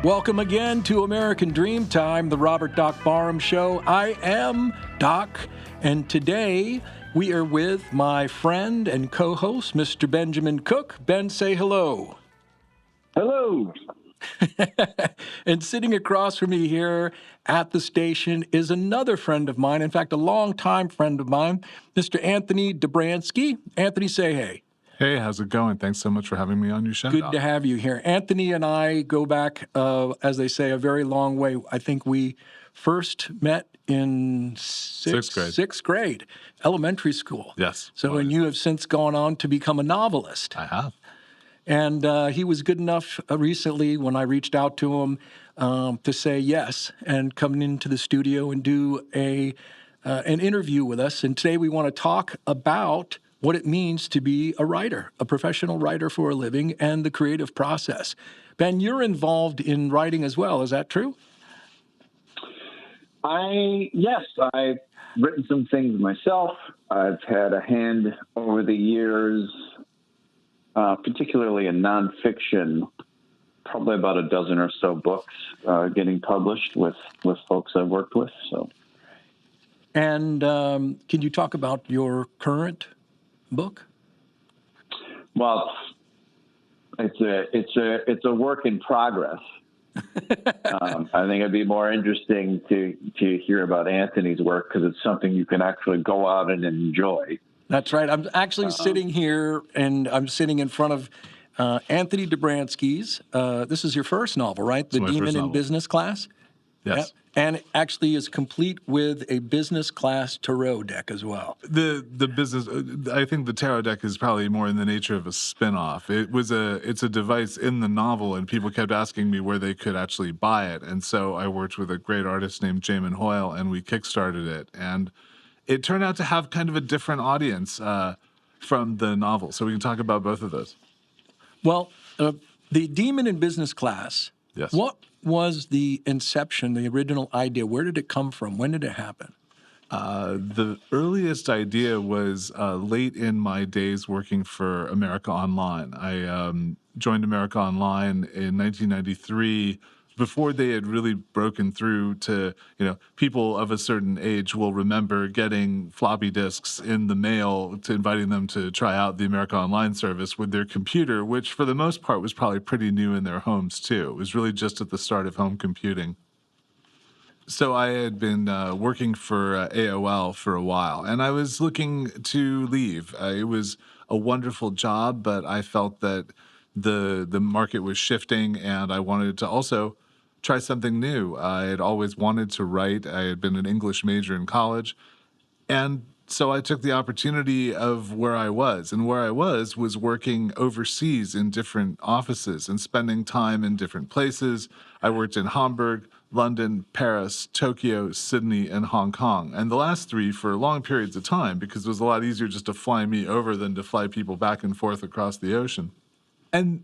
Welcome again to American Dreamtime, the Robert Doc Barham Show. I am Doc, and today we are with my friend and co-host, Mr. Benjamin Cooke. Ben, say hello. Hello. And sitting across from me here at the station is another friend of mine, in fact, a longtime friend of mine, Mr. Anthony Dobranski. Anthony, say hey. Hey, how's it going? Thanks so much for having me on your show. Good to have you here. Anthony and I go back, as they say, a very long way. I think we first met in sixth grade, elementary school. Yes. So, and you have since gone on to become a novelist. I have. And he was good enough recently when I reached out to him to say yes and come into the studio and do an interview with us. And today we want to talk about what it means to be a writer, a professional writer for a living, and the creative process. Ben, you're involved in writing as well. Is that true? Yes, I've written some things myself. I've had a hand over the years, particularly in nonfiction, probably about a dozen or so books getting published with folks I've worked with. So, and can you talk about your current book? Well, it's a work in progress. I think it'd be more interesting to hear about Anthony's work because it's something you can actually go out and enjoy. That's right. I'm actually sitting here, and I'm sitting in front of Anthony Dobranski's. This is your first novel, right? The Demon in Business Class? Yes. Yep. And it actually is complete with a business class tarot deck as well. The business, I think the tarot deck is probably more in the nature of a spin-off. It's a device in the novel, and people kept asking me where they could actually buy it. And so I worked with a great artist named Jamin Hoyle, and we kickstarted it. And it turned out to have kind of a different audience from the novel. So we can talk about both of those. Well, the Demon in Business Class, yes. What was the inception, the original idea? Where did it come from? When did it happen? The earliest idea was late in my days working for America Online. I joined America Online in 1993 before they had really broken through to, people of a certain age will remember getting floppy disks in the mail to inviting them to try out the America Online service with their computer, which for the most part was probably pretty new in their homes too. It was really just at the start of home computing. So I had been working for AOL for a while, and I was looking to leave. It was a wonderful job, but I felt that the market was shifting, and I wanted to also try something new. I had always wanted to write. I had been an English major in college. And so I took the opportunity of where I was. And where I was working overseas in different offices and spending time in different places. I worked in Hamburg, London, Paris, Tokyo, Sydney, and Hong Kong. And the last three for long periods of time, because it was a lot easier just to fly me over than to fly people back and forth across the ocean. And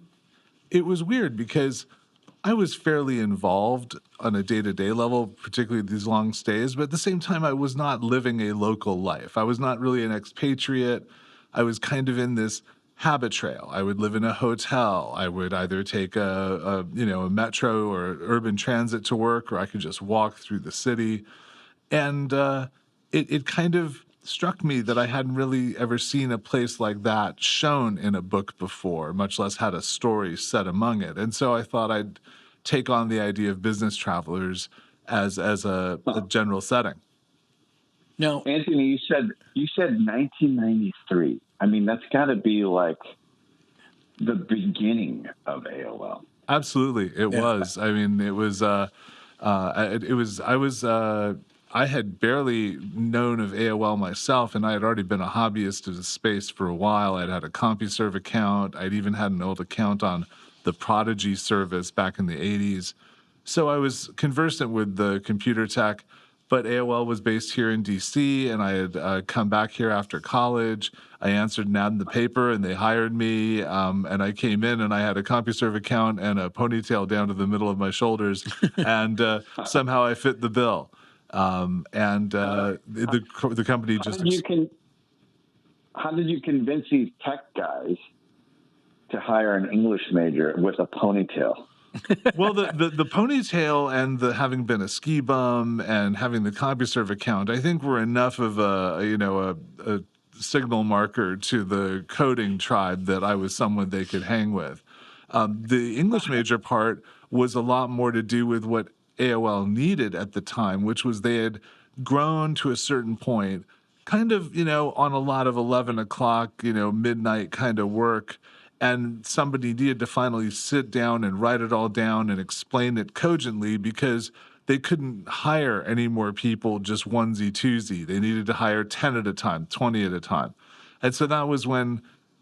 it was weird because I was fairly involved on a day-to-day level, particularly these long stays, but at the same time, I was not living a local life. I was not really an expatriate. I was kind of in this habit trail. I would live in a hotel. I would either take a metro or urban transit to work, or I could just walk through the city. And it kind of struck me that I hadn't really ever seen a place like that shown in a book before, much less had a story set among it. And so I thought I'd take on the idea of business travelers as a general setting. Now, Anthony, you said 1993. I mean, that's got to be like the beginning of AOL. Absolutely, it was. I mean, it was. I had barely known of AOL myself, and I had already been a hobbyist of the space for a while. I'd had a CompuServe account. I'd even had an old account on the Prodigy service back in the 80s. So I was conversant with the computer tech, but AOL was based here in D.C., and I had come back here after college. I answered an ad in the paper, and they hired me, and I came in, and I had a CompuServe account and a ponytail down to the middle of my shoulders, and somehow I fit the bill. The company just... How did you convince these tech guys to hire an English major with a ponytail? Well, the ponytail and the having been a ski bum and having the CompuServe account, I think were enough of a signal marker to the coding tribe that I was someone they could hang with. The English major part was a lot more to do with what AOL needed at the time, which was they had grown to a certain point, kind of, on a lot of 11 o'clock, midnight kind of work. And somebody needed to finally sit down and write it all down and explain it cogently because they couldn't hire any more people just onesie twosie. They needed to hire 10 at a time, 20 at a time. And so that was when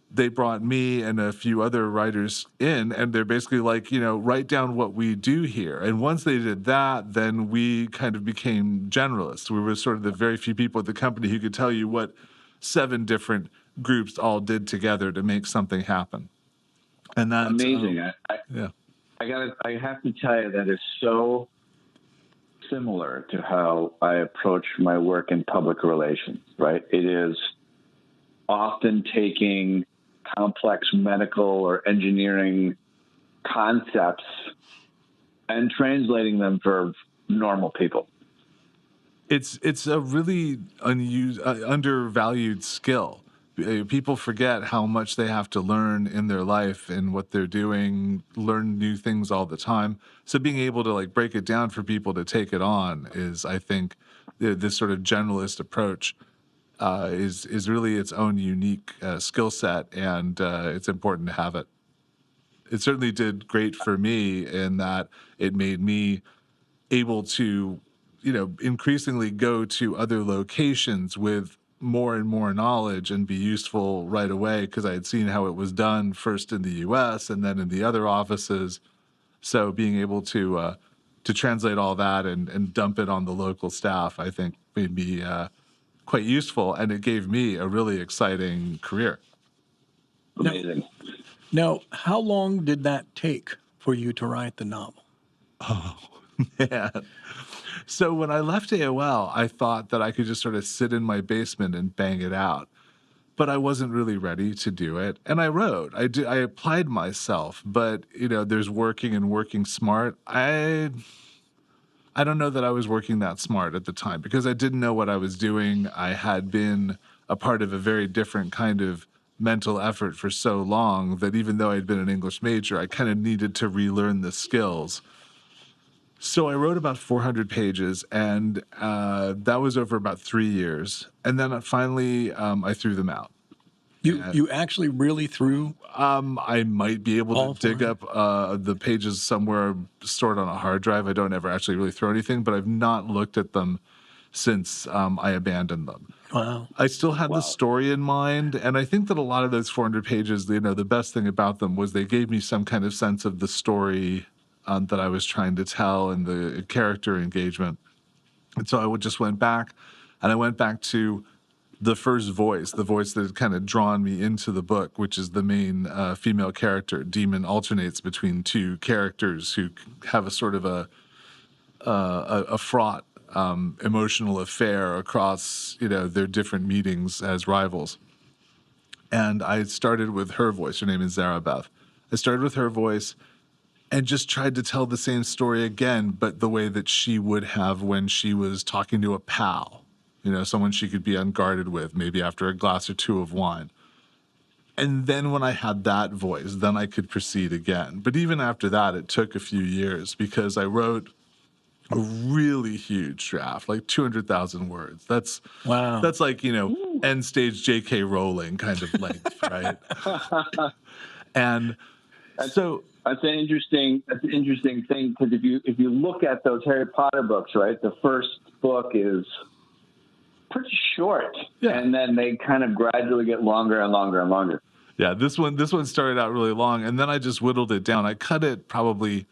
they brought me and a few other writers in, and they're basically like, write down what we do here. And once they did that, then we kind of became generalists. We were sort of the very few people at the company who could tell you what 7 different groups all did together to make something happen. And that's amazing. Yeah. I have to tell you that is so similar to how I approach my work in public relations, right? It is often taking complex medical or engineering concepts and translating them for normal people. It's a really undervalued skill. People forget how much they have to learn in their life and what they're doing, learn new things all the time. So being able to break it down for people to take it on is, I think, this sort of generalist approach is really its own unique skill set, and it's important to have it. It certainly did great for me in that it made me able to, increasingly go to other locations with more and more knowledge and be useful right away because I had seen how it was done first in the U.S. and then in the other offices. So being able to translate all that and dump it on the local staff, I think made me quite useful, and it gave me a really exciting career. Amazing. Now, how long did that take for you to write the novel? Oh, man. So when I left AOL, I thought that I could just sort of sit in my basement and bang it out. But I wasn't really ready to do it. And I wrote. I applied myself, but there's working and working smart. I don't know that I was working that smart at the time because I didn't know what I was doing. I had been a part of a very different kind of mental effort for so long that even though I'd been an English major, I kind of needed to relearn the skills. So I wrote about 400 pages, and that was over about 3 years. And then finally, I threw them out. You actually really threw? I might be able All to dig up the pages somewhere stored on a hard drive. I don't ever actually really throw anything, but I've not looked at them since I abandoned them. Wow. I still had the story in mind, and I think that a lot of those 400 pages, the best thing about them was they gave me some kind of sense of the story that I was trying to tell and the character engagement. And so I just went back, and I went back to the first voice, the voice that had kind of drawn me into the book, which is the main female character. Demon alternates between 2 characters who have a sort of a fraught emotional affair across their different meetings as rivals. And I started with her voice. Her name is Zarabeth. I started with her voice and just tried to tell the same story again, but the way that she would have when she was talking to a pal, someone she could be unguarded with, maybe after a glass or 2 of wine. And then when I had that voice, then I could proceed again. But even after that, it took a few years because I wrote a really huge draft, like 200,000 words. That's like, end stage J.K. Rowling kind of length, right? And so that's an interesting thing because if you look at those Harry Potter books, right, the first book is pretty short, and then they kind of gradually get longer and longer and longer. Yeah, this one started out really long, and then I just whittled it down. I cut it probably,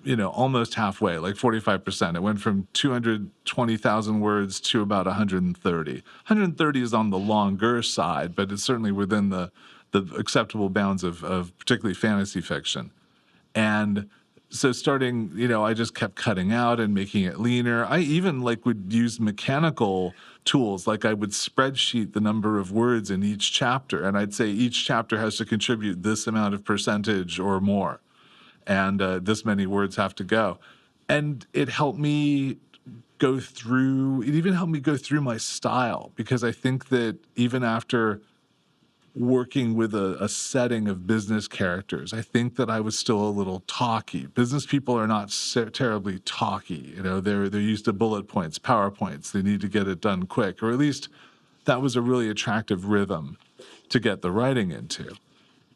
almost halfway, like 45%. It went from 220,000 words to about 130. 130 is on the longer side, but it's certainly within the acceptable bounds of particularly fantasy fiction. And so starting, I just kept cutting out and making it leaner. I even would use mechanical tools. Like I would spreadsheet the number of words in each chapter, and I'd say each chapter has to contribute this amount of percentage or more. and this many words have to go. And it helped me it even helped me go through my style, because I think that even after working with a setting of business characters, I think that I was still a little talky. Business people are not terribly talky. They're used to bullet points, PowerPoints. They need to get it done quick, or at least that was a really attractive rhythm to get the writing into.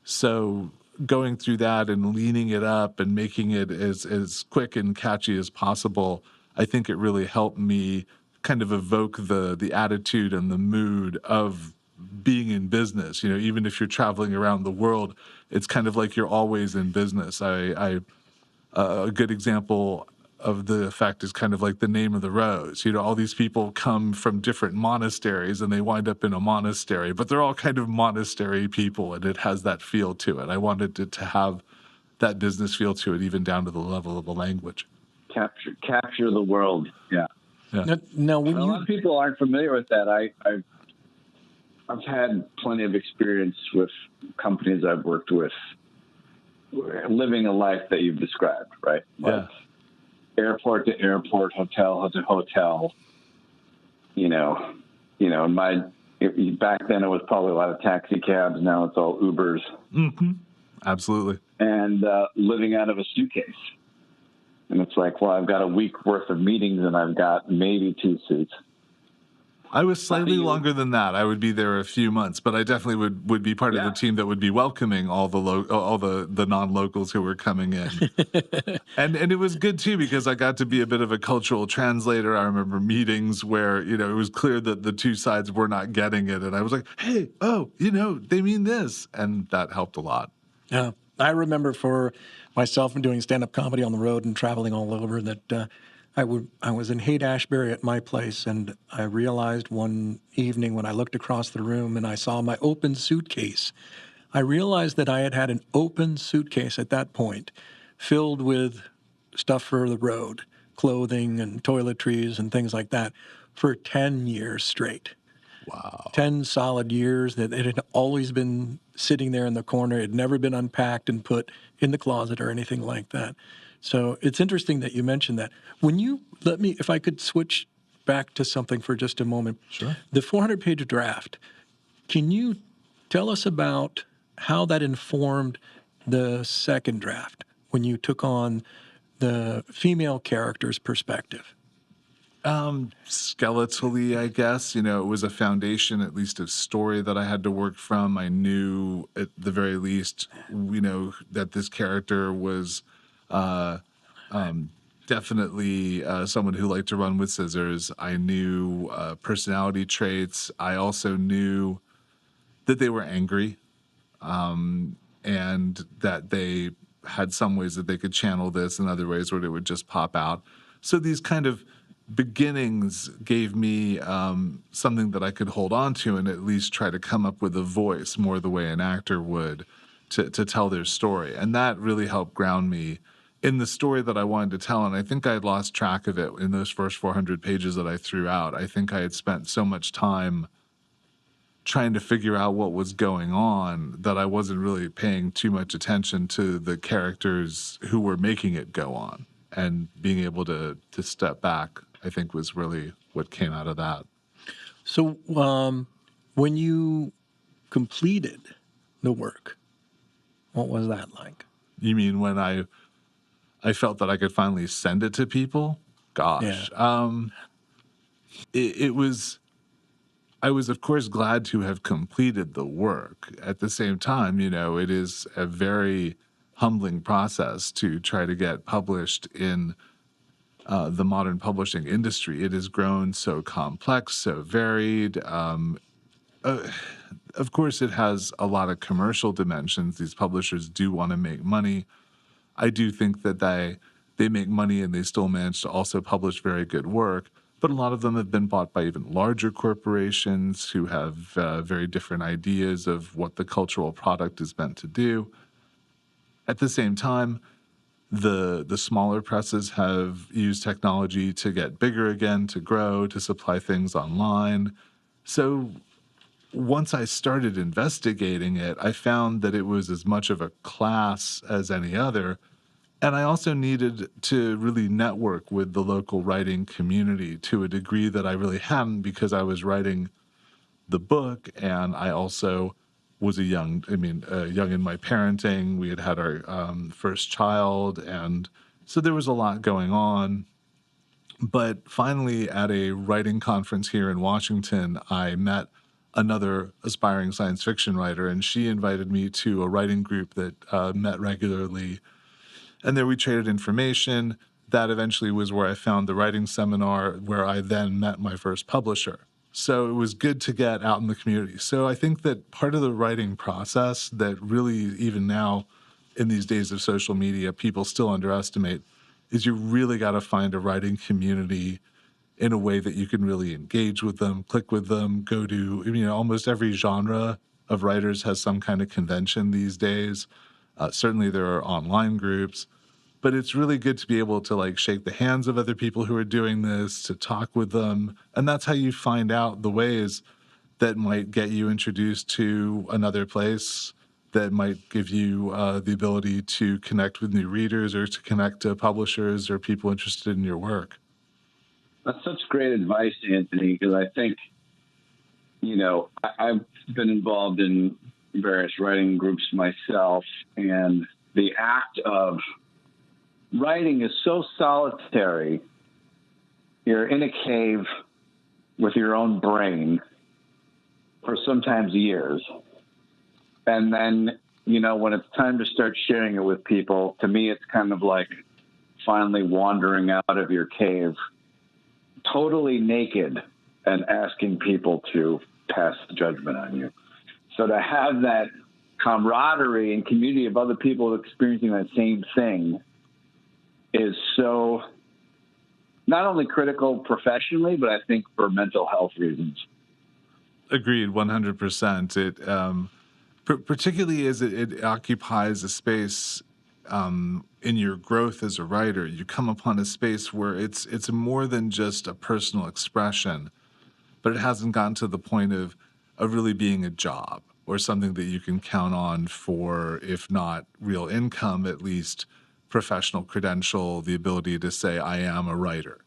So going through that and leaning it up and making it as quick and catchy as possible, I think it really helped me kind of evoke the attitude and the mood of being in business. Even if you're traveling around the world, it's kind of like you're always in business. A good example of the effect is kind of like the name of the rose. All these people come from different monasteries and they wind up in a monastery, but they're all kind of monastery people, and it has that feel to it. I wanted it to have that business feel to it, even down to the level of the language. Capture the world. Yeah. Now, a lot of people aren't familiar with that. I've had plenty of experience with companies I've worked with living a life that you've described, right? Like airport to airport, hotel to hotel. Back then it was probably a lot of taxi cabs. Now it's all Ubers. Mm-hmm. Absolutely. And living out of a suitcase. And it's like, well, I've got a week worth of meetings and I've got maybe 2 suits. I was slightly longer than that. I would be there a few months, but I definitely would be part of the team that would be welcoming all the non-locals who were coming in. and it was good too, because I got to be a bit of a cultural translator. I remember meetings where, it was clear that the two sides were not getting it. And I was like, hey, they mean this. And that helped a lot. Yeah. I remember for myself and doing stand-up comedy on the road and traveling all over that I was in Haight-Ashbury at my place, and I realized one evening when I looked across the room and I saw my open suitcase, I realized that I had an open suitcase at that point filled with stuff for the road, clothing and toiletries and things like that, for 10 years straight. Wow. 10 solid years that it had always been sitting there in the corner. It had never been unpacked and put in the closet or anything like that. So it's interesting that you mentioned that. When you if I could switch back to something for just a moment. Sure. The 400-page draft, can you tell us about how that informed the second draft when you took on the female character's perspective? Skeletally, I guess. It was a foundation, at least of story, that I had to work from. I knew at the very least, that this character was definitely someone who liked to run with scissors. I knew personality traits. I also knew that they were angry, and that they had some ways that they could channel this and other ways where it would just pop out. So these kind of beginnings gave me something that I could hold on to and at least try to come up with a voice, more the way an actor would, to tell their story. And that really helped ground me in the story that I wanted to tell. And I think I had lost track of it in those first 400 pages that I threw out. I think I had spent so much time trying to figure out what was going on that I wasn't really paying too much attention to the characters who were making it go on. And being able to step back, I think, was really what came out of that. So when you completed the work, what was that like? You mean when I felt that I could finally send it to people? Gosh. Yeah. It was... I was, of course, glad to have completed the work. At the same time, it is a very humbling process to try to get published in the modern publishing industry. It has grown so complex, so varied. Of course, it has a lot of commercial dimensions. These publishers do want to make money. I do think that they make money and they still manage to also publish very good work. But a lot of them have been bought by even larger corporations who have very different ideas of what the cultural product is meant to do. At the same time, the smaller presses have used technology to get bigger again, to grow, to supply things online. So once I started investigating it, I found that it was as much of a class as any other, And I also needed to really network with the local writing community to a degree that I really hadn't, because I was writing the book, and I also was young in my parenting. We had had our first child, and so there was a lot going on. But finally, at a writing conference here in Washington, I met another aspiring science fiction writer, and she invited me to a writing group that met regularly. And there we traded information. That eventually was where I found the writing seminar, where I then met my first publisher. So it was good to get out in the community. So I think that part of the writing process that really, even now in these days of social media, people still underestimate is you really got to find a writing community in a way that you can really engage with them, click with them, go to, almost every genre of writers has some kind of convention these days. Certainly there are online groups, but it's really good to be able to like shake the hands of other people who are doing this, to talk with them. And that's how you find out the ways that might get you introduced to another place, that might give you the ability to connect with new readers or to connect to publishers or people interested in your work. That's such great advice, Anthony, because I think, I've been involved in various writing groups myself, and the act of writing is so solitary. You're in a cave with your own brain for sometimes years. And then, when it's time to start sharing it with people, to me, it's kind of like finally wandering out of your cave, totally naked, and asking people to pass judgment on you. So to have that camaraderie and community of other people experiencing that same thing is so not only critical professionally, but I think for mental health reasons. Agreed, 100%. It particularly as it occupies a space in your growth as a writer, you come upon a space where it's more than just a personal expression, but it hasn't gotten to the point of really being a job or something that you can count on for, if not real income, at least professional credential, the ability to say, I am a writer.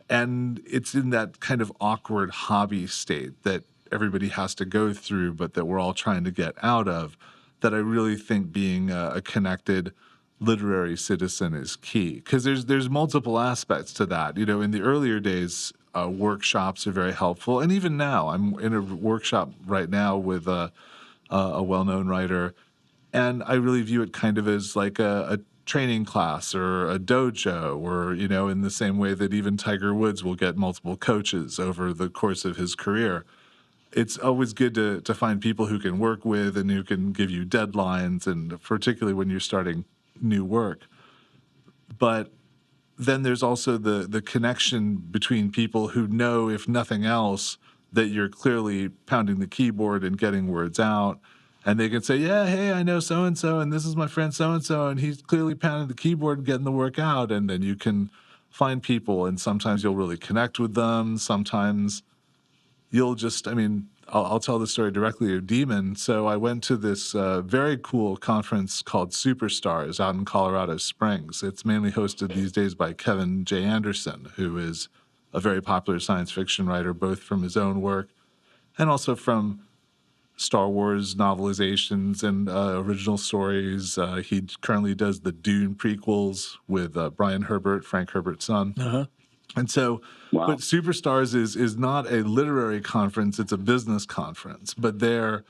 And it's in that kind of awkward hobby state that everybody has to go through, but that we're all trying to get out of, that I really think being a connected literary citizen is key. Because there's multiple aspects to that. In the earlier days, workshops are very helpful. And even now, I'm in a workshop right now with a well-known writer, and I really view it kind of as like a training class or a dojo, or, in the same way that even Tiger Woods will get multiple coaches over the course of his career. It's always good to find people who can work with and who can give you deadlines, and particularly when you're starting new work. But then there's also the connection between people who know, if nothing else, that you're clearly pounding the keyboard and getting words out. And they can say, yeah, hey, I know so-and-so, and this is my friend so-and-so, and he's clearly pounding the keyboard and getting the work out. And then you can find people, and sometimes you'll really connect with them. Sometimes you'll just, I'll tell the story directly of Demon. So I went to this very cool conference called Superstars out in Colorado Springs. It's mainly hosted these days by Kevin J. Anderson, who is a very popular science fiction writer, both from his own work and also from Star Wars novelizations and original stories. He currently does the Dune prequels with Brian Herbert, Frank Herbert's son. Uh-huh. And so, Wow. But Superstars is not a literary conference, it's a business conference. But there,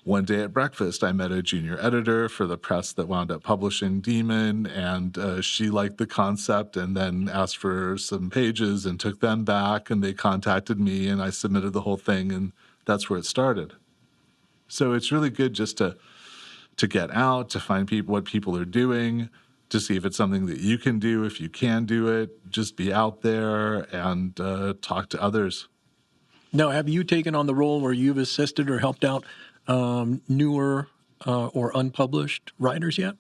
one day at breakfast, I met a junior editor for the press that wound up publishing Demon, and she liked the concept and then asked for some pages and took them back, and they contacted me, and I submitted the whole thing, and that's where it started. So it's really good just to get out, to find what people are doing, to see if it's something that you can do. If you can do it, just be out there and talk to others. Now, have you taken on the role where you've assisted or helped out newer or unpublished writers yet?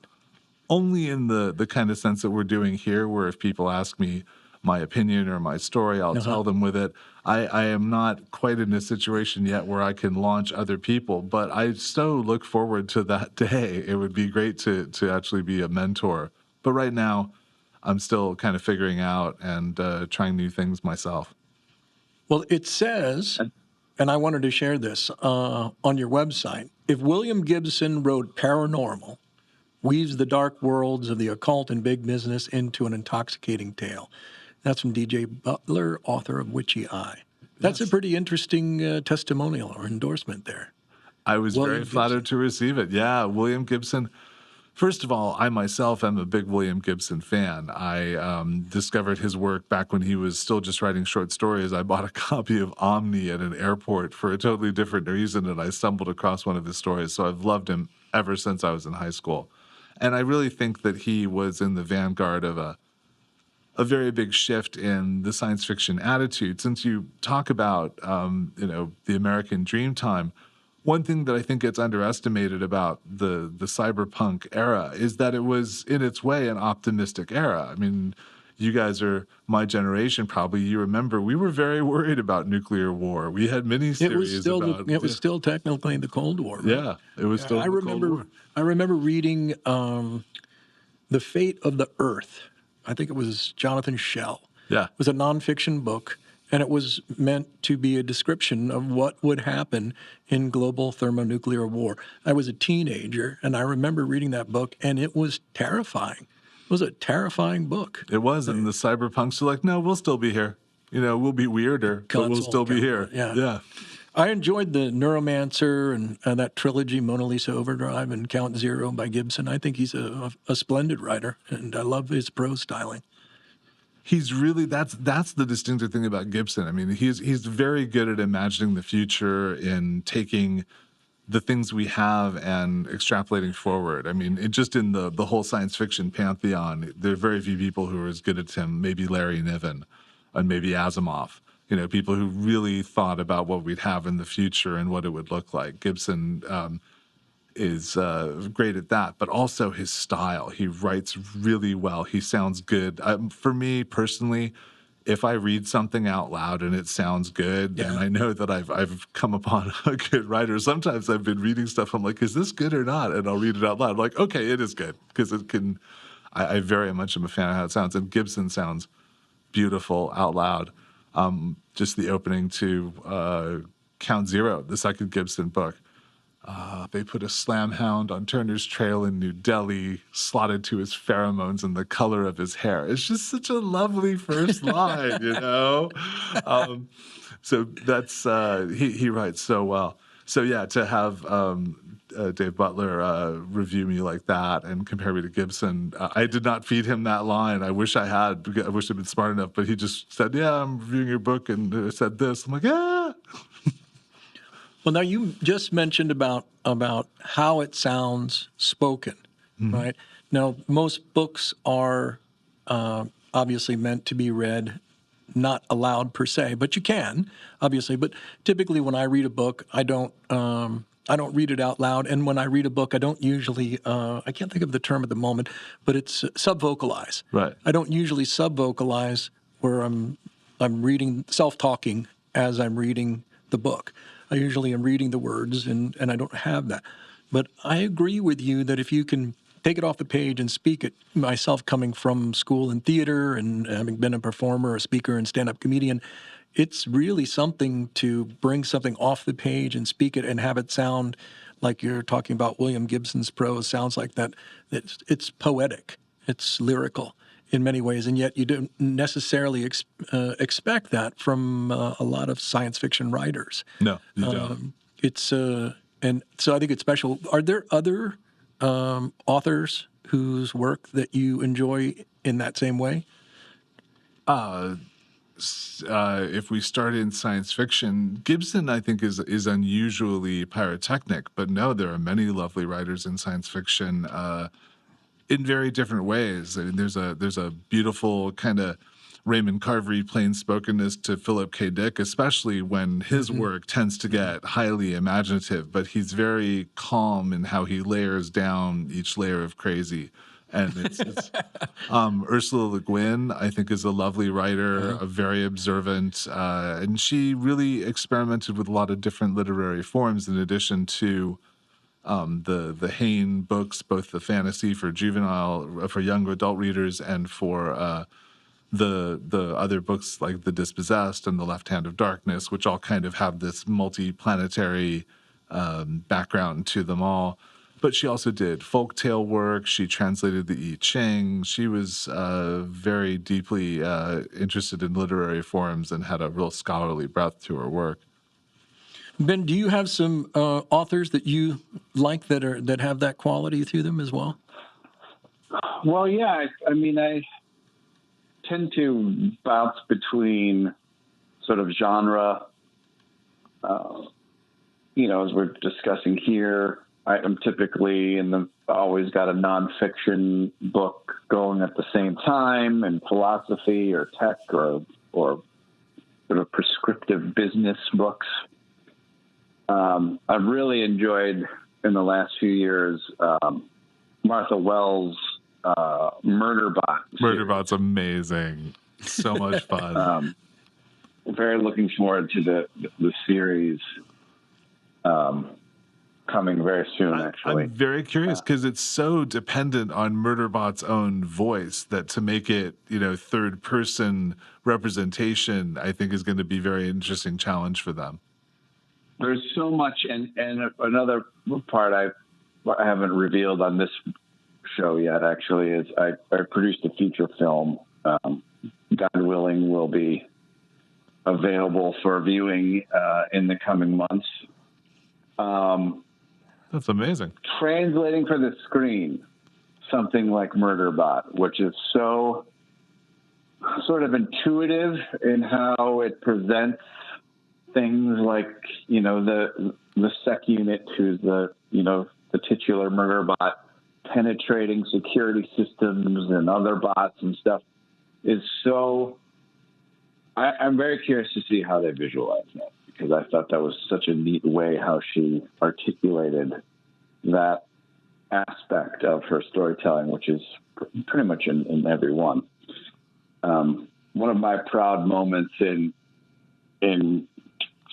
Only in the kind of sense that we're doing here, where if people ask me my opinion or my story, I'll tell them with it. I am not quite in a situation yet where I can launch other people, but I so look forward to that day. It would be great to actually be a mentor But right now, I'm still kind of figuring out and trying new things myself. Well, it says, and I wanted to share this on your website, if William Gibson wrote paranormal, weaves the dark worlds of the occult and big business into an intoxicating tale. That's from DJ Butler, author of Witchy Eye. That's a Yes. pretty interesting testimonial or endorsement there. I was William very flattered Gibson. to receive it. Yeah, William Gibson. First of all, I myself am a big William Gibson fan. I discovered his work back when he was still just writing short stories. I bought a copy of Omni at an airport for a totally different reason, and I stumbled across one of his stories. So I've loved him ever since I was in high school. And I really think that he was in the vanguard of a very big shift in the science fiction attitude. Since you talk about, the American Dreamtime, one thing that I think gets underestimated about the cyberpunk era is that it was, in its way, an optimistic era. I mean, you guys are my generation, probably. You remember we were very worried about nuclear war. We had miniseries about It was still technically the Cold War, right? yeah, it was still I the Cold remember War. I remember reading The Fate of the Earth. I think it was Jonathan Schell. Yeah. It was a nonfiction book, and it was meant to be a description of what would happen in global thermonuclear war. I was a teenager, and I remember reading that book, and it was terrifying. It was a terrifying book. It was, and the cyberpunks are like, no, we'll still be here. We'll be weirder, but we'll Console still be here. yeah. Yeah. I enjoyed the Neuromancer and that trilogy, Mona Lisa Overdrive and Count Zero by Gibson. I think he's a splendid writer, and I love his prose styling. He's really that's the distinctive thing about Gibson. I mean, he's very good at imagining the future and taking the things we have and extrapolating forward. I mean, just in the whole science fiction pantheon, there are very few people who are as good as him. Maybe Larry Niven, and maybe Asimov. People who really thought about what we'd have in the future and what it would look like. Gibson is great at that, but also his style. He writes really well. He sounds good. For me personally, if I read something out loud and it sounds good, then I know that I've come upon a good writer. Sometimes I've been reading stuff, I'm like, is this good or not? And I'll read it out loud. I'm like, okay, it is good, because it can. I very much am a fan of how it sounds, and Gibson sounds beautiful out loud. Just the opening to Count Zero, the second Gibson book. They put a slam hound on Turner's trail in New Delhi, slotted to his pheromones and the color of his hair. It's just such a lovely first line, So that's he writes so well. So yeah, to have Dave Butler review me like that and compare me to Gibson, I did not feed him that line. I wish I had. Because I wish I'd been smart enough. But he just said, "Yeah, I'm reviewing your book," and said this. I'm like, "Yeah." Well, now you just mentioned about how it sounds spoken, right? Now, most books are obviously meant to be read, not aloud per se, but you can, obviously. But typically, when I read a book, I don't read it out loud. And when I read a book, I don't usually, I can't think of the term at the moment, but it's subvocalize. Right. I don't usually subvocalize where I'm reading, self-talking as I'm reading the book. I usually am reading the words, and I don't have that. But I agree with you that if you can take it off the page and speak it, myself coming from school in theater and having been a performer, a speaker, and stand-up comedian, it's really something to bring something off the page and speak it and have it sound like you're talking about William Gibson's prose. Sounds like that. It's poetic. It's lyrical in many ways, and yet you don't necessarily expect that from a lot of science fiction writers. No, you don't. And so I think it's special. Are there other authors whose work that you enjoy in that same way? If we start in science fiction, Gibson, I think, is unusually pyrotechnic. But no, there are many lovely writers in science fiction in very different ways. I mean, there's a beautiful kind of Raymond Carvery plain-spokenness to Philip K. Dick, especially when his work tends to get highly imaginative, but he's very calm in how he layers down each layer of crazy. And it's Ursula Le Guin, I think, is a lovely writer, very observant, and she really experimented with a lot of different literary forms in addition to the Hain books, both the fantasy for for young adult readers, and for the other books like The Dispossessed and The Left Hand of Darkness, which all kind of have this multi-planetary background to them all. But she also did folktale work. She translated the I Ching. She was very deeply interested in literary forms and had a real scholarly breadth to her work. Ben, do you have some authors that you like that have that quality to them as well? Well, yeah. I mean, I tend to bounce between sort of genre. As we're discussing here, I'm typically always got a nonfiction book going at the same time, and philosophy or tech or sort of prescriptive business books. I've really enjoyed in the last few years Martha Wells' Murderbot. Murderbot's amazing. So much fun. Very looking forward to the series coming very soon, actually. I'm very curious because it's so dependent on Murderbot's own voice that to make it, third person representation, I think is going to be a very interesting challenge for them. There's so much, and another part I haven't revealed on this show yet, actually, is I produced a feature film. God willing, will be available for viewing in the coming months. That's amazing. Translating for the screen something like Murderbot, which is so sort of intuitive in how it presents things like, the sec unit who's the titular Murderbot penetrating security systems and other bots and stuff is so... I'm very curious to see how they visualize that, because I thought that was such a neat way how she articulated that aspect of her storytelling, which is pretty much in every one. One of my proud moments in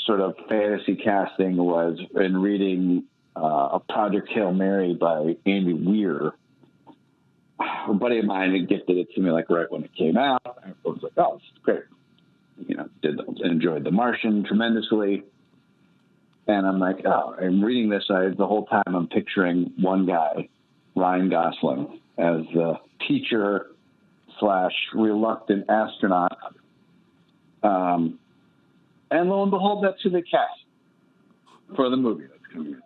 sort of fantasy casting was in reading a Project Hail Mary by Andy Weir. A buddy of mine had gifted it to me right when it came out. I was like, oh, this is great. Enjoyed The Martian tremendously. And I'm like, oh, I'm reading this. The whole time I'm picturing one guy, Ryan Gosling, as the teacher / reluctant astronaut. And lo and behold, that's who they cast for the movie that's coming out.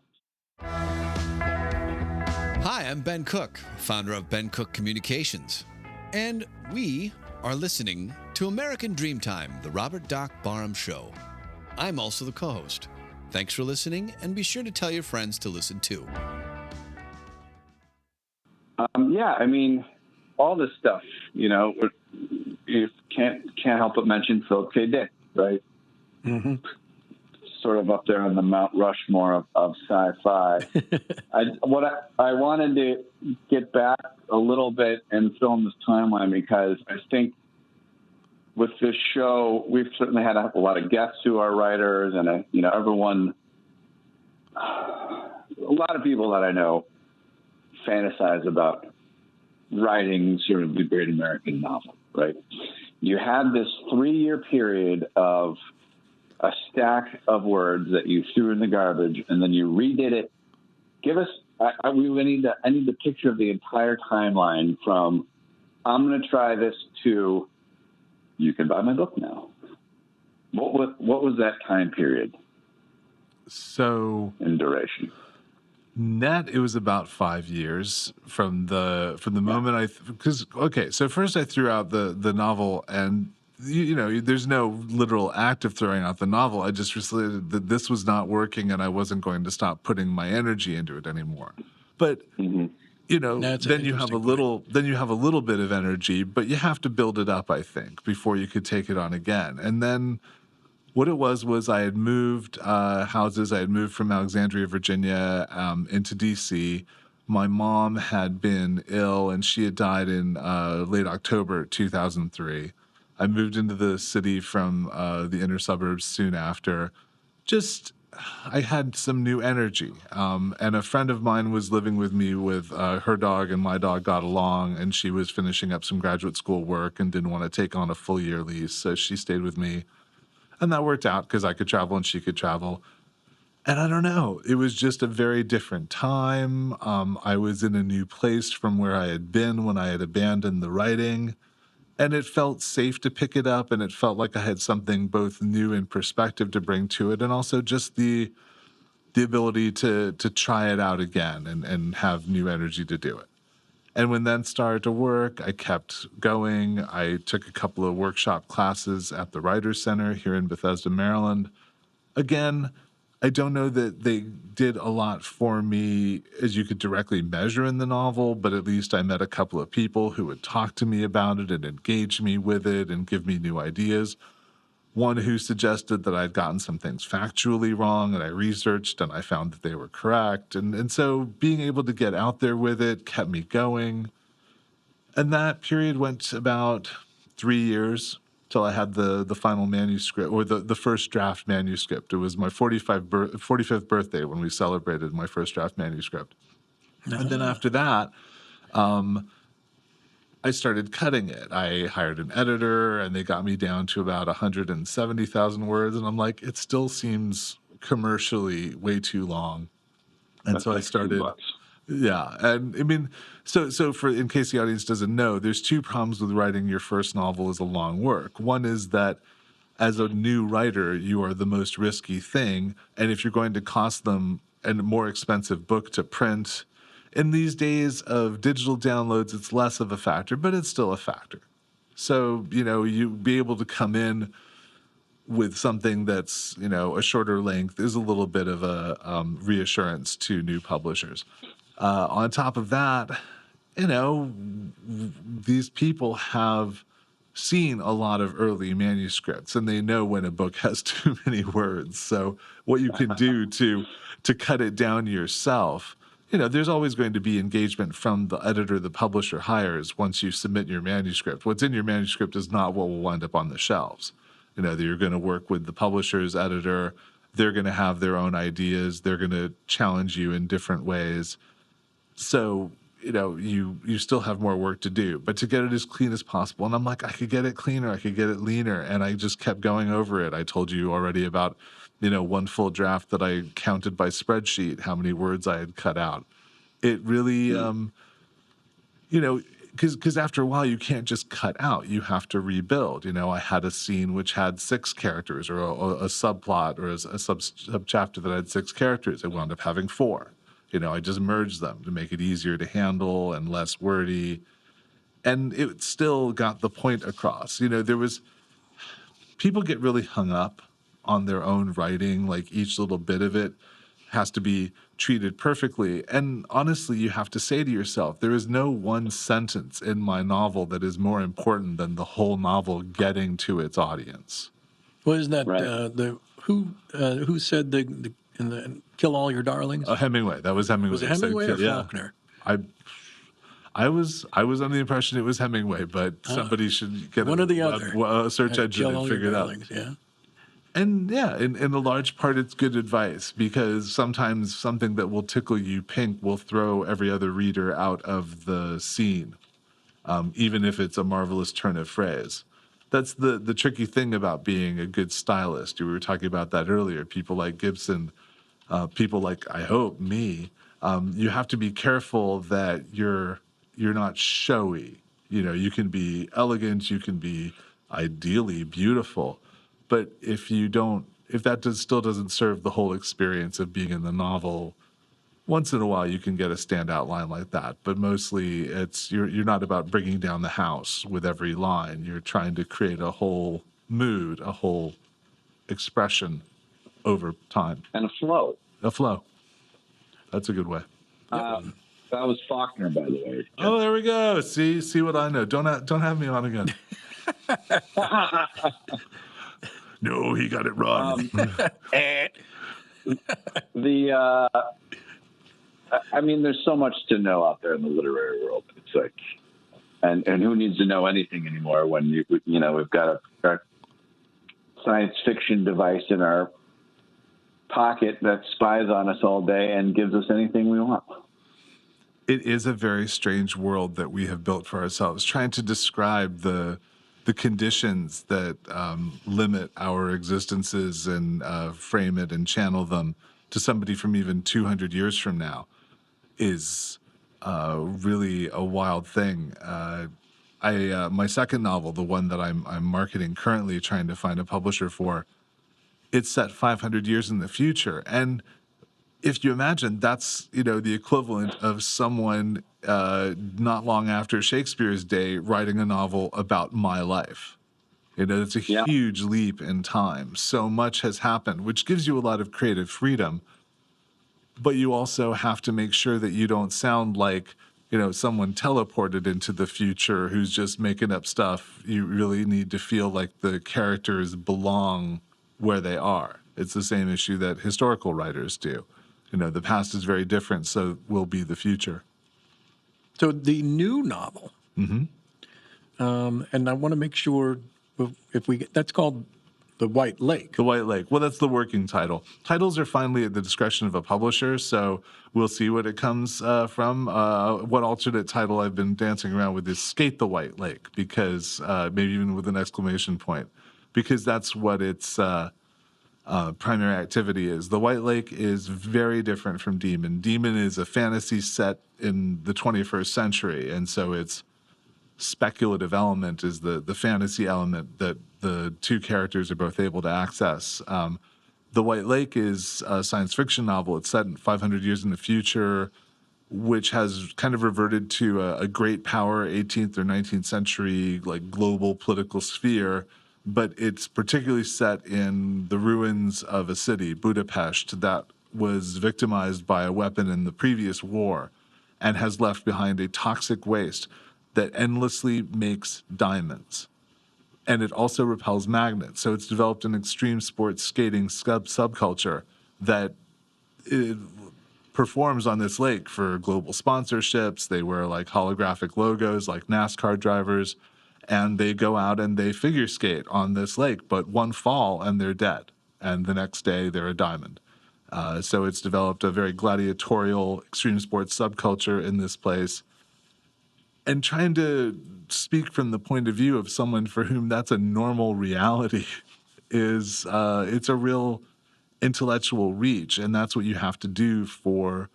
Hi, I'm Ben Cooke, founder of Ben Cooke Communications. And we are listening to American Dreamtime, the Robert Doc Barham Show. I'm also the co-host. Thanks for listening, and be sure to tell your friends to listen too. All this stuff, you can't help but mention Philip K. Dick, right? Mm-hmm. Sort of up there on the Mount Rushmore of sci-fi. I wanted to get back a little bit and film this timeline, because I think with this show, we've certainly had a lot of guests who are writers, and everyone, a lot of people that I know fantasize about writing sort of the great American novel, right? You had this 3-year period of a stack of words that you threw in the garbage, and then you redid it. Give us, I need the picture of the entire timeline from I'm going to try this to you can buy my book now. What was that time period? So in duration. Net, it was about 5 years from the moment so first I threw out the novel, and there's no literal act of throwing out the novel. I just decided that this was not working, and I wasn't going to stop putting my energy into it anymore. But then you have a little bit of energy, but you have to build it up, I think, before you could take it on again. And then what it was I had moved houses. I had moved from Alexandria, Virginia, into D.C. My mom had been ill, and she had died in late October 2003. I moved into the city from the inner suburbs soon after. Just I had some new energy. And a friend of mine was living with me with her dog, and my dog got along, and she was finishing up some graduate school work and didn't want to take on a full year lease. So she stayed with me. And that worked out because I could travel and she could travel. And I don't know, it was just a very different time. I was in a new place from where I had been when I had abandoned the writing. And it felt safe to pick it up, and it felt like I had something both new in perspective to bring to it, and also just the ability to try it out again and have new energy to do it. And when that started to work, I kept going. I took a couple of workshop classes at the Writers Center here in Bethesda, Maryland. Again, I don't know that they did a lot for me as you could directly measure in the novel, but at least I met a couple of people who would talk to me about it and engage me with it and give me new ideas. One who suggested that I'd gotten some things factually wrong, and I researched and I found that they were correct. And so being able to get out there with it kept me going. And that period went about 3 years till I had the final manuscript, or the first draft manuscript. It was my 45th birthday when we celebrated my first draft manuscript. And then after that, I started cutting it. I hired an editor, and they got me down to about 170,000 words. And I'm like, it still seems commercially way too long. And That's so I like started, $2. yeah. And I mean, so for, in case the audience doesn't know, there's two problems with writing your first novel as a long work. One is that as a new writer, you are the most risky thing. And if you're going to cost them a more expensive book to print, in these days of digital downloads, it's less of a factor, but it's still a factor. So, you be able to come in with something that's, a shorter length is a little bit of a reassurance to new publishers. On top of that, these people have seen a lot of early manuscripts, and they know when a book has too many words. So what you can do to cut it down yourself, there's always going to be engagement from the editor the publisher hires once you submit your manuscript. What's in your manuscript is not what will wind up on the shelves. You're going to work with the publisher's editor. They're going to have their own ideas. They're going to challenge you in different ways. So, you still have more work to do, but to get it as clean as possible. And I'm like, I could get it cleaner. I could get it leaner. And I just kept going over it. I told you already about, one full draft that I counted by spreadsheet, how many words I had cut out. It really, because after a while you can't just cut out. You have to rebuild. I had a scene which had 6 characters, or a subplot, or a sub chapter that had 6 characters. It wound up having 4. I just merged them to make it easier to handle and less wordy. And it still got the point across. There was, people get really hung up on their own writing, like each little bit of it has to be treated perfectly. And honestly, you have to say to yourself, there is no one sentence in my novel that is more important than the whole novel getting to its audience. Well, isn't that Right. who said in the Kill All Your Darlings? Hemingway. That was Hemingway. Was it Hemingway or Yeah. Faulkner? I was under the impression it was Hemingway, but somebody should get one or the other. a search engine Kill and All Your figure it out. Darlings, yeah. And yeah, in a large part, it's good advice, because sometimes something that will tickle you pink will throw every other reader out of the scene, even if it's a marvelous turn of phrase. That's the tricky thing about being a good stylist. We were talking about that earlier. People like Gibson, people like, I hope, me. You have to be careful that you're not showy. You can be elegant, you can be ideally beautiful, but if that still doesn't serve the whole experience of being in the novel, once in a while you can get a standout line like that. But mostly you're not about bringing down the house with every line. You're trying to create a whole mood, a whole expression over time. And a flow. A flow. That's a good way. That was Faulkner, by the way. Oh, there we go. See what I know. Don't have me on again. No, he got it wrong. There's so much to know out there in the literary world. It's like, and who needs to know anything anymore when we've got a science fiction device in our pocket that spies on us all day and gives us anything we want. It is a very strange world that we have built for ourselves, trying to describe the conditions that limit our existences and frame it and channel them to somebody from even 200 years from now is really a wild thing. My second novel, the one that I'm marketing currently, trying to find a publisher for, it's set 500 years in the future. And if you imagine, that's, the equivalent of someone not long after Shakespeare's day writing a novel about my life. It's a huge leap in time. So much has happened, which gives you a lot of creative freedom. But you also have to make sure that you don't sound like, someone teleported into the future who's just making up stuff. You really need to feel like the characters belong where they are. It's the same issue that historical writers do. The past is very different, so will be the future. So the new novel, Mm-hmm. And I want to make sure that's called The White Lake. The White Lake. Well, that's the working title. Titles are finally at the discretion of a publisher, so we'll see what it comes from. What alternate title I've been dancing around with is Skate the White Lake, because maybe even with an exclamation point, because that's what its primary activity is. The White Lake is very different from Demon. Demon is a fantasy set in the 21st century, and so its speculative element is the fantasy element that the two characters are both able to access. The White Lake is a science fiction novel. It's set in 500 years in the future, which has kind of reverted to a great power 18th or 19th century global political sphere, but it's particularly set in the ruins of a city, Budapest, that was victimized by a weapon in the previous war and has left behind a toxic waste that endlessly makes diamonds. And it also repels magnets. So it's developed an extreme sports skating subculture that performs on this lake for global sponsorships. They wear holographic logos like NASCAR drivers, and they go out and they figure skate on this lake, but one fall and they're dead. And the next day they're a diamond. So it's developed a very gladiatorial extreme sports subculture in this place. And trying to speak from the point of view of someone for whom that's a normal reality is it's a real intellectual reach. And that's what you have to do for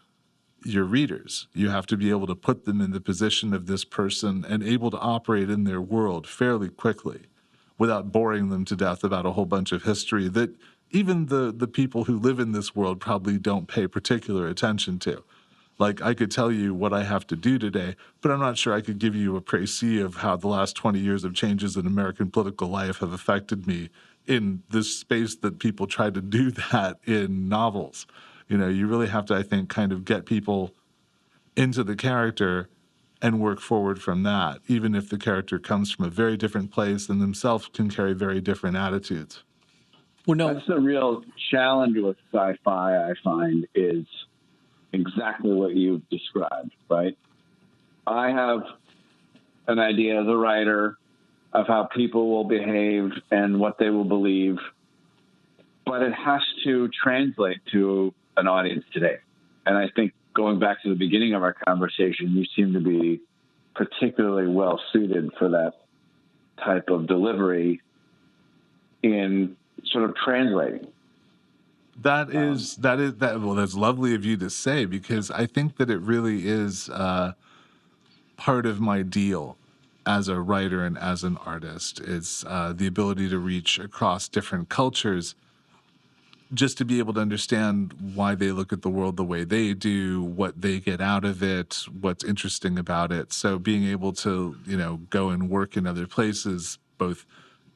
your readers. You have to be able to put them in the position of this person and able to operate in their world fairly quickly without boring them to death about a whole bunch of history that even the people who live in this world probably don't pay particular attention to. I could tell you what I have to do today, but I'm not sure I could give you a précis of how the last 20 years of changes in American political life have affected me in this space that people try to do that in novels. You really have to, I think, kind of get people into the character and work forward from that, even if the character comes from a very different place and themselves can carry very different attitudes. Well, no, that's the real challenge with sci-fi, I find, is exactly what you've described, right? I have an idea as a writer of how people will behave and what they will believe, but it has to translate to an audience today. And I think going back to the beginning of our conversation, you seem to be particularly well suited for that type of delivery in sort of translating. Well, that's lovely of you to say, because I think that it really is part of my deal as a writer and as an artist. It's the ability to reach across different cultures, just to be able to understand why they look at the world the way they do, what they get out of it, what's interesting about it. So being able to, go and work in other places, both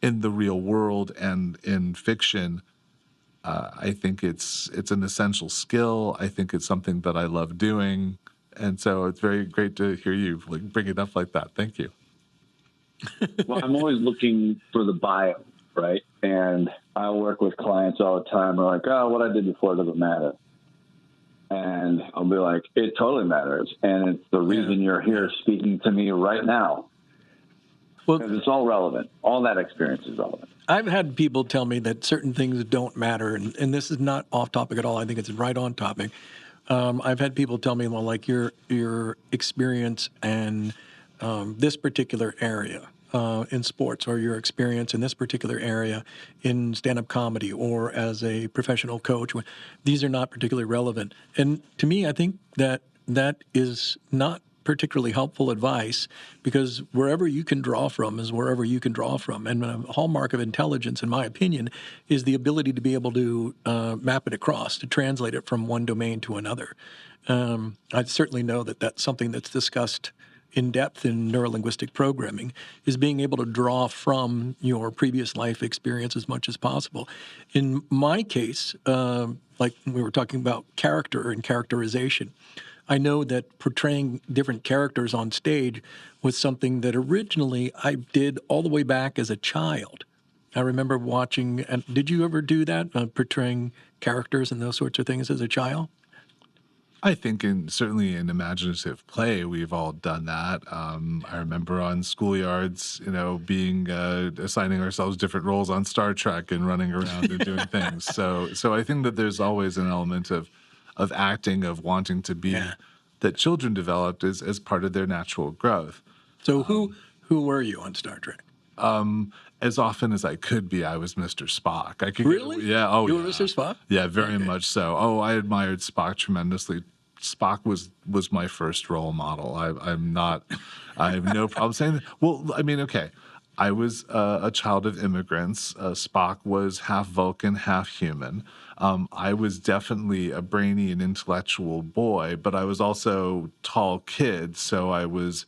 in the real world and in fiction, I think it's an essential skill. I think it's something that I love doing. And so it's very great to hear you bring it up like that. Thank you. Well, I'm always looking for the bio, right? And I work with clients all the time. They're like, oh, what I did before doesn't matter. And I'll be like, it totally matters. And it's the reason you're here speaking to me right now. Well, because it's all relevant. All that experience is relevant. I've had people tell me that certain things don't matter, and this is not off topic at all. I think it's right on topic. I've had people tell me, well, like your experience and this particular area in sports, or your experience in this particular area in stand-up comedy, or as a professional coach, these are not particularly relevant. And to me, I think that is not particularly helpful advice, because wherever you can draw from is wherever you can draw from. And a hallmark of intelligence, in my opinion, is the ability to be able to map it across, to translate it from one domain to another. I certainly know that that's something that's discussed in depth in neurolinguistic programming, is being able to draw from your previous life experience as much as possible. In my case, like we were talking about character and characterization, I know that portraying different characters on stage was something that originally I did all the way back as a child. I remember watching, and did you ever do that, portraying characters and those sorts of things as a child? I think certainly in imaginative play, we've all done that. I remember on schoolyards, being assigning ourselves different roles on Star Trek and running around and doing things. So I think that there's always an element of acting, of wanting to be, that children developed as part of their natural growth. So who were you on Star Trek? As often as I could be, I was Mr. Spock. I could Really? Yeah. Oh, you yeah. were Mr. Spock? Yeah, very much so. Oh, I admired Spock tremendously. Spock was my first role model. I have no problem saying that. Well, I mean, okay. I was a child of immigrants. Spock was half Vulcan, half human. I was definitely a brainy and intellectual boy, but I was also tall kid, so I was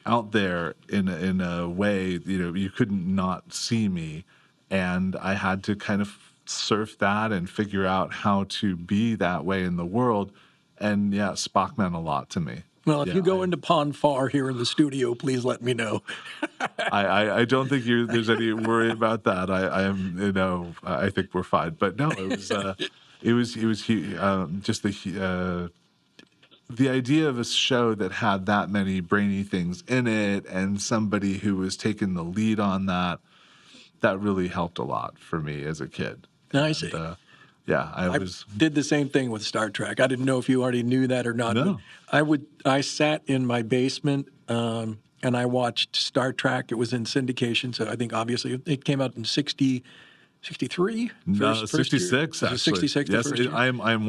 out there in a way, you couldn't not see me, and I had to kind of surf that and figure out how to be that way in the world. And yeah, Spock meant a lot to me. Well, if you go into Pon Far here in the studio, please let me know. I don't think there's any worry about that. I am, I think we're fine. But no, it was just the idea of a show that had that many brainy things in it, and somebody who was taking the lead on that really helped a lot for me as a kid. I see. Yeah, I did the same thing with Star Trek. I didn't know if you already knew that or not. No. I sat in my basement and I watched Star Trek. It was in syndication, so I think obviously it came out in 63? No, First 66 year? actually. 66 yes, the first year? I'm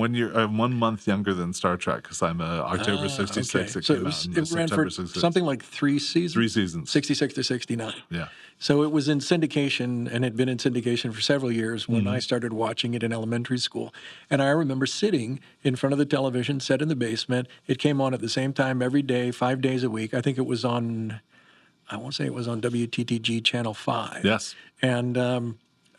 1 month younger than Star Trek, because I'm October 66. Okay. It So came out in it ran September for 66. something like 3 seasons? 3 seasons. 66 to 69. Yeah. So it was in syndication and had been in syndication for several years when I started watching it in elementary school. And I remember sitting in front of the television set in the basement. It came on at the same time every day, 5 days a week. I think it was on, I won't say it was on WTTG Channel 5. Yes. And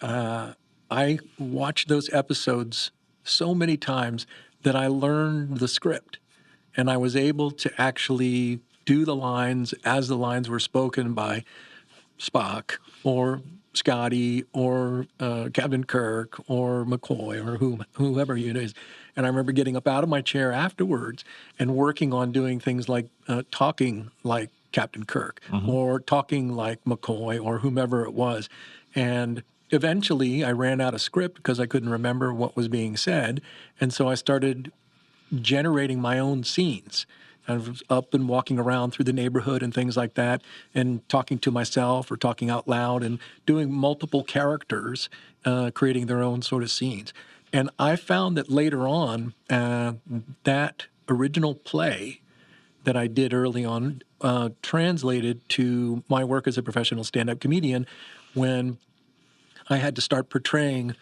I watched those episodes so many times that I learned the script. And I was able to actually do the lines as the lines were spoken by Spock or Scotty or Captain Kirk or McCoy or whoever it is. And I remember getting up out of my chair afterwards and working on doing things like talking like Captain Kirk or talking like McCoy or whomever it was. And eventually I ran out of script because I couldn't remember what was being said. And so I started generating my own scenes. I was up and walking around through the neighborhood and things like that, and talking to myself or talking out loud and doing multiple characters, creating their own sort of scenes. And I found that later on, that original play that I did early on translated to my work as a professional stand-up comedian when I had to start portraying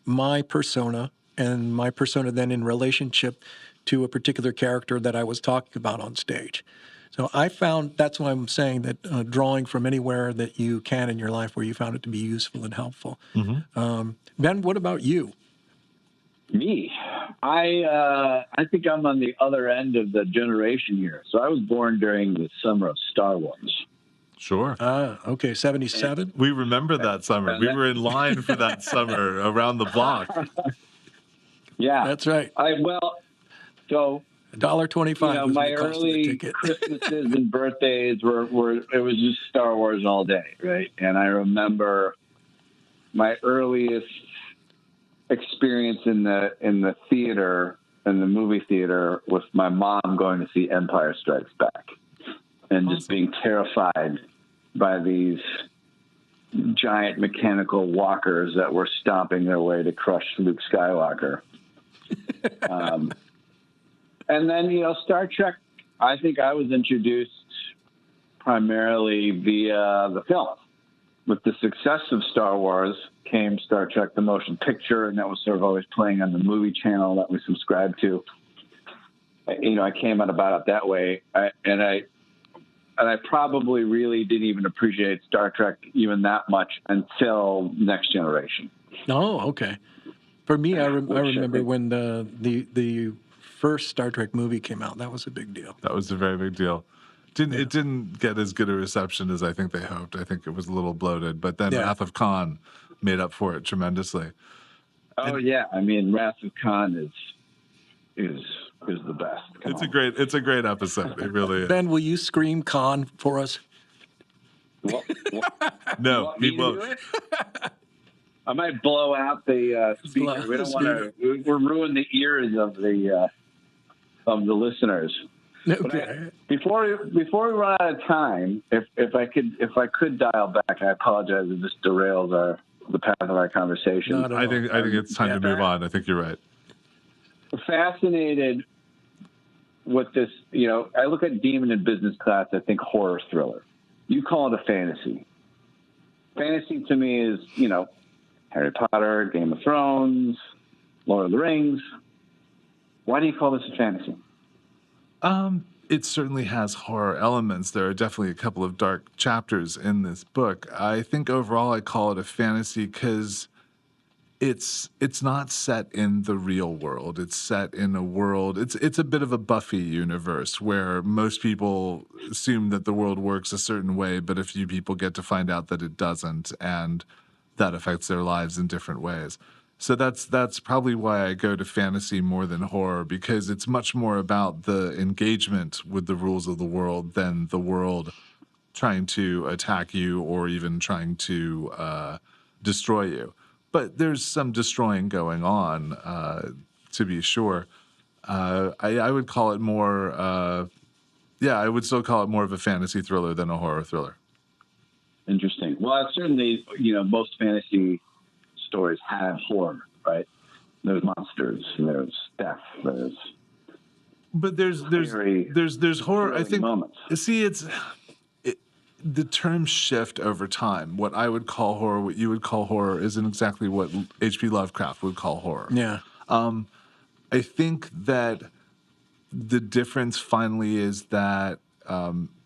my persona, and my persona then in relationship to a particular character that I was talking about on stage. So I found, that's why I'm saying that drawing from anywhere that you can in your life where you found it to be useful and helpful. Ben, what about you? Me, I think I'm on the other end of the generation here. So I was born during the summer of Star Wars. Sure. Okay, 77? We remember that summer. We were in line for that summer around the block. Yeah. That's right. So $1.25 was my the cost of the early ticket. Christmases and birthdays were it was just Star Wars all day, right? And I remember my earliest experience in the theater, in the movie theater, with my mom going to see Empire Strikes Back, and just being terrified by these giant mechanical walkers that were stomping their way to crush Luke Skywalker. And then, Star Trek, I think I was introduced primarily via the film. With the success of Star Wars came Star Trek the Motion Picture, and that was sort of always playing on the movie channel that we subscribed to. I came out about it that way. And I probably really didn't even appreciate Star Trek even that much until Next Generation. Oh, okay. For me, I remember when the first Star Trek movie came out. That was a big deal. That was a very big deal. It didn't get as good a reception as I think they hoped. I think it was a little bloated, but then Wrath of Khan made up for it tremendously. Oh, yeah. I mean, Wrath of Khan is the best. It's a great episode. It really is. Ben, will you scream Khan for us? No, he won't. I might blow out the speaker. We don't want to. We'll ruin the ears of the listeners. Okay. Before we run out of time, if I could dial back, I apologize. It just derails the path of our conversation. I think it's time to move on. I think you're right. Fascinated with this. I look at Demon in Business Class. I think horror thriller. You call it a fantasy. Fantasy to me is Harry Potter, Game of Thrones, Lord of the Rings. Why do you call this a fantasy? It certainly has horror elements. There are definitely a couple of dark chapters in this book. I think overall I call it a fantasy because it's not set in the real world. It's set in a world. It's a bit of a Buffy universe where most people assume that the world works a certain way, but a few people get to find out that it doesn't, and that affects their lives in different ways. So that's probably why I go to fantasy more than horror, because it's much more about the engagement with the rules of the world than the world trying to attack you or even trying to destroy you. But there's some destroying going on, to be sure. I would call it more, I would still call it more of a fantasy thriller than a horror thriller. Interesting. Well, certainly, most fantasy stories have horror, right? There's monsters, there's death, but there's horror. I think moments. See, the terms shift over time. What I would call horror, what you would call horror, isn't exactly what H.P. Lovecraft would call horror. Yeah. I think that the difference finally is that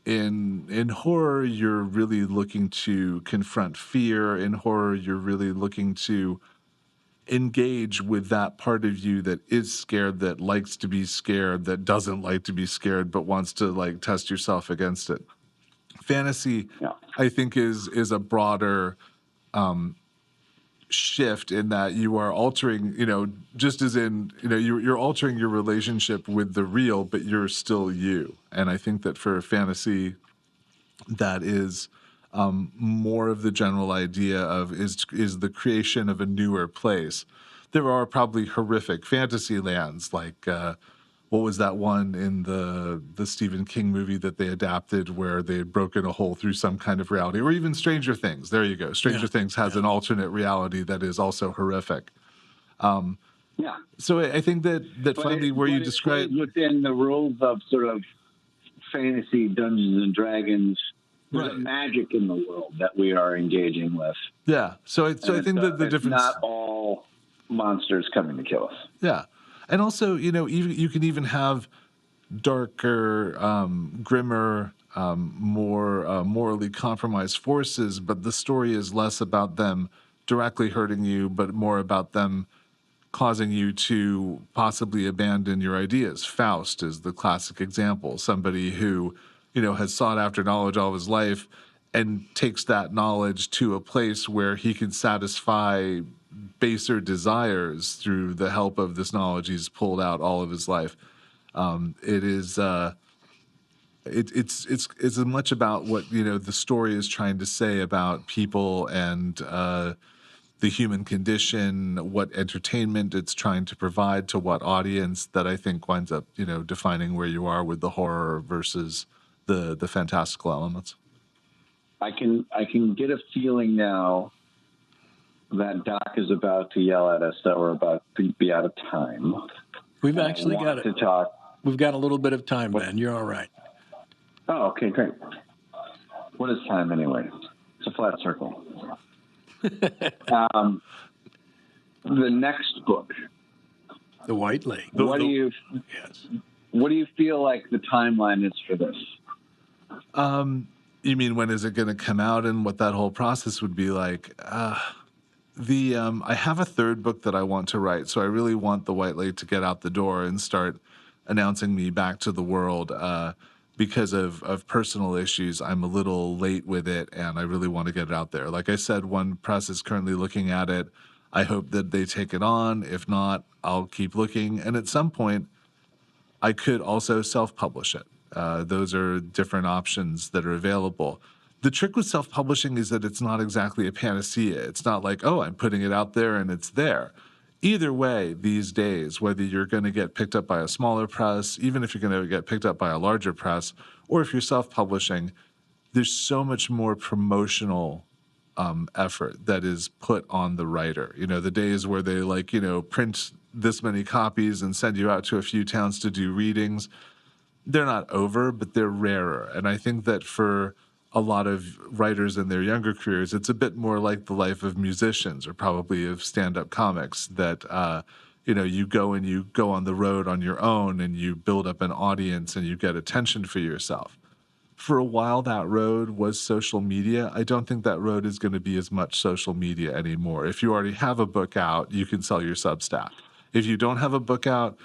in horror, you're really looking to confront fear. In horror, you're really looking to engage with that part of you that is scared, that likes to be scared, that doesn't like to be scared, but wants to test yourself against it. Fantasy, I think, is a broader shift in that you are altering, just as in, you're altering your relationship with the real, but you're still you. And I think that for fantasy, that is more of the general idea of is the creation of a newer place. There are probably horrific fantasy lands like what was that one in the Stephen King movie that they adapted where they had broken a hole through some kind of reality, or even Stranger Things. There you go. Stranger Things has an alternate reality that is also horrific. So I think that finally where you describe within the rules of sort of fantasy Dungeons and Dragons, there's magic in the world that we are engaging with. Yeah. So I think that the difference, not all monsters coming to kill us. Yeah. And also, you can even have darker, grimmer, more morally compromised forces, but the story is less about them directly hurting you, but more about them causing you to possibly abandon your ideas. Faust is the classic example. Somebody who, has sought after knowledge all of his life and takes that knowledge to a place where he can satisfy baser desires through the help of this knowledge he's pulled out all of his life. It is it's as much about what the story is trying to say about people and the human condition, what entertainment it's trying to provide to what audience, that I think winds up defining where you are with the horror versus the fantastical elements. I can get a feeling now that Doc is about to yell at us that we're about to be out of time. We've actually got it. To talk. We've got a little bit of time, Ben. You're all right. Oh, okay, great. What is time anyway? It's a flat circle. The next book, The White Lake. What do you feel like the timeline is for this? You mean when is it going to come out and what that whole process would be like? I have a third book that I want to write, so I really want The White Lake to get out the door and start announcing me back to the world. Because of personal issues, I'm a little late with it, and I really want to get it out there. Like I said, one press is currently looking at it. I hope that they take it on. If not, I'll keep looking. And at some point, I could also self-publish it. Those are different options that are available. The trick with self-publishing is that it's not exactly a panacea. It's not like, oh, I'm putting it out there and it's there. Either way, these days, whether you're going to get picked up by a smaller press, even if you're going to get picked up by a larger press, or if you're self-publishing, there's so much more promotional effort that is put on the writer. The days where they print this many copies and send you out to a few towns to do readings, they're not over, but they're rarer. And I think that for a lot of writers in their younger careers, it's a bit more like the life of musicians or probably of stand-up comics that, you go on the road on your own and you build up an audience and you get attention for yourself. For a while, that road was social media. I don't think that road is going to be as much social media anymore. If you already have a book out, you can sell your Substack. If you don't have a book out,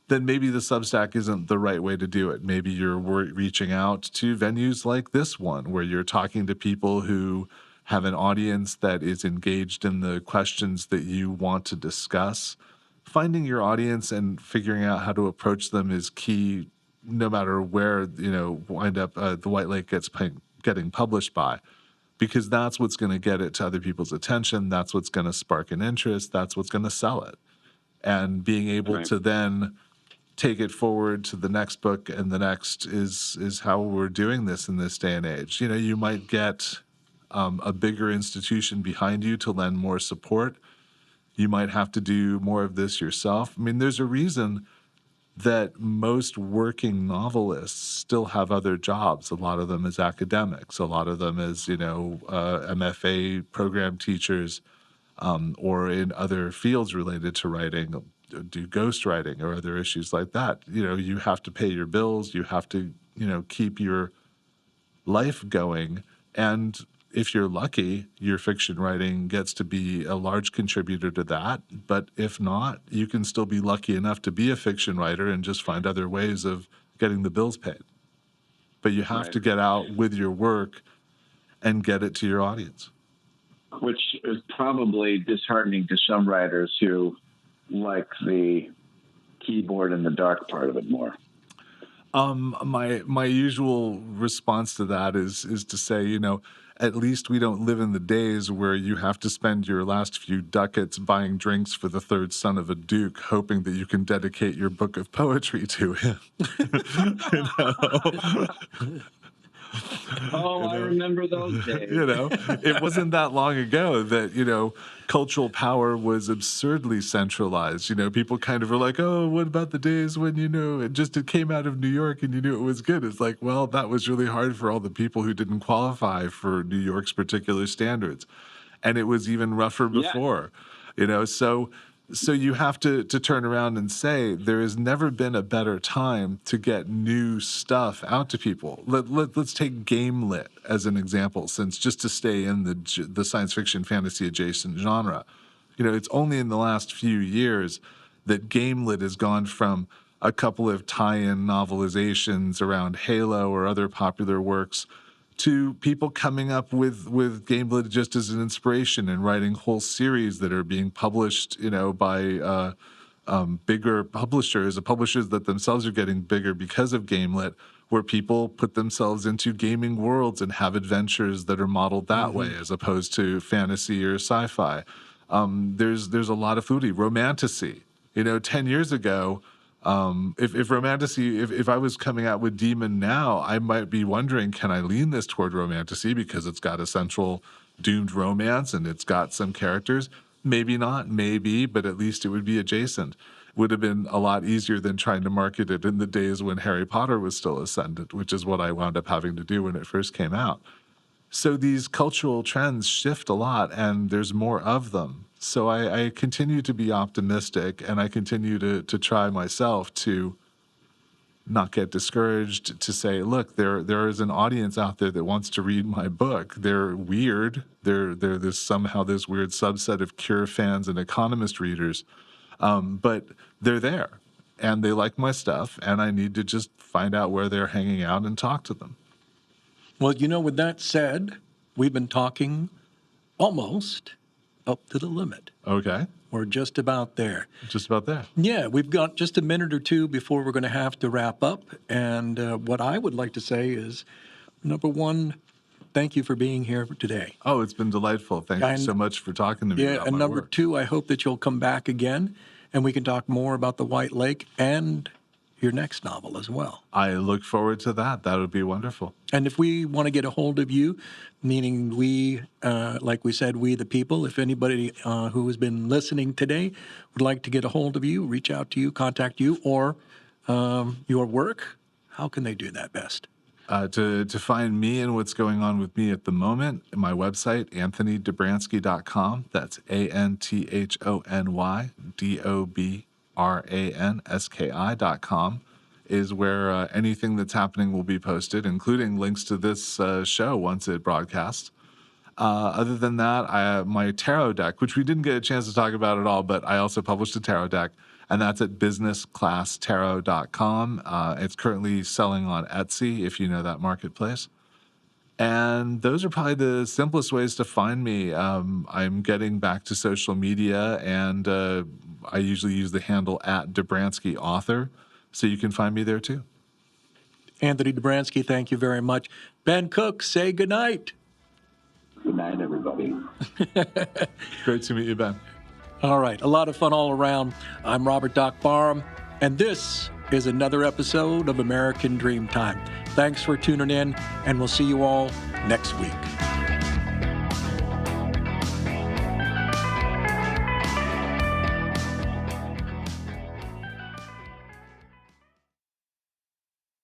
then maybe the Substack isn't the right way to do it. Maybe you're reaching out to venues like this one, where you're talking to people who have an audience that is engaged in the questions that you want to discuss. Finding your audience and figuring out how to approach them is key, no matter where, wind up The White Lake getting published by, because that's what's going to get it to other people's attention. That's what's going to spark an interest. That's what's going to sell it. And being able to then take it forward to the next book and the next is how we're doing this in this day and age. You might get a bigger institution behind you to lend more support. You might have to do more of this yourself. I mean, there's a reason that most working novelists still have other jobs, a lot of them as academics, a lot of them as, MFA program teachers, or in other fields related to writing, do ghostwriting or other issues like that. You have to pay your bills, you have to, keep your life going. And if you're lucky, your fiction writing gets to be a large contributor to that. But if not, you can still be lucky enough to be a fiction writer and just find other ways of getting the bills paid. But you have to get out with your work and get it to your audience. Which is probably disheartening to some writers who like the keyboard and the dark part of it more. My usual response to that is to say, at least we don't live in the days where you have to spend your last few ducats buying drinks for the third son of a duke, hoping that you can dedicate your book of poetry to him. I remember those days. It wasn't that long ago that, cultural power was absurdly centralized. People kind of were like, oh, what about the days when, it came out of New York and you knew it was good? It's like, well, that was really hard for all the people who didn't qualify for New York's particular standards. And it was even rougher before, So you have to turn around and say there has never been a better time to get new stuff out to people. Let's take game lit as an example, since just to stay in the science fiction fantasy adjacent genre. It's only in the last few years that game lit has gone from a couple of tie-in novelizations around Halo or other popular works to people coming up with game lit just as an inspiration and writing whole series that are being published, by bigger publishers that themselves are getting bigger because of Gamelit, where people put themselves into gaming worlds and have adventures that are modeled that way as opposed to fantasy or sci-fi. There's a lot of foodie romantasy. 10 years ago, if romantasy, if I was coming out with Demon now, I might be wondering, can I lean this toward romantasy because it's got a central doomed romance and it's got some characters? Maybe not, maybe, but at least it would be adjacent. Would have been a lot easier than trying to market it in the days when Harry Potter was still ascendant, which is what I wound up having to do when it first came out. So these cultural trends shift a lot, and there's more of them. So I continue to be optimistic, and I continue to try myself to not get discouraged, to say, look, there is an audience out there that wants to read my book. They're weird. There's somehow this weird subset of Cure fans and Economist readers, but they're there, and they like my stuff, and I need to just find out where they're hanging out and talk to them. Well, with that said, we've been talking almost up to the limit. Okay. We're just about there. Just about there. Yeah, we've got just a minute or two before we're going to have to wrap up. And what I would like to say is, number one, thank you for being here today. Oh, it's been delightful. Thank you so much for talking to me about and my number work. two, I hope that you'll come back again and we can talk more about the White Lake and your next novel as well. I look forward to that. That would be wonderful. And if we want to get a hold of you, meaning we, like we said, we the people, if anybody who has been listening today would like to get a hold of you, reach out to you, contact you, or your work, how can they do that best? To find me and what's going on with me at the moment, my website, anthonydobranski.com. That's ANTHONYDOBRANSKI.com is where anything that's happening will be posted, including links to this show once it broadcasts. Other than that, my tarot deck, which we didn't get a chance to talk about at all, but I also published a tarot deck, and that's at businessclasstarot.com. It's currently selling on Etsy, if you know that marketplace. And those are probably the simplest ways to find me. I'm getting back to social media, and I usually use the handle at Dobranski Author, so you can find me there too. Anthony Dobranski, thank you very much. Ben Cooke, say goodnight. Good night, everybody. Great to meet you, Ben. All right, a lot of fun all around. I'm Robert Doc Barham, and this is another episode of American Dreamtime. Thanks for tuning in, and we'll see you all next week.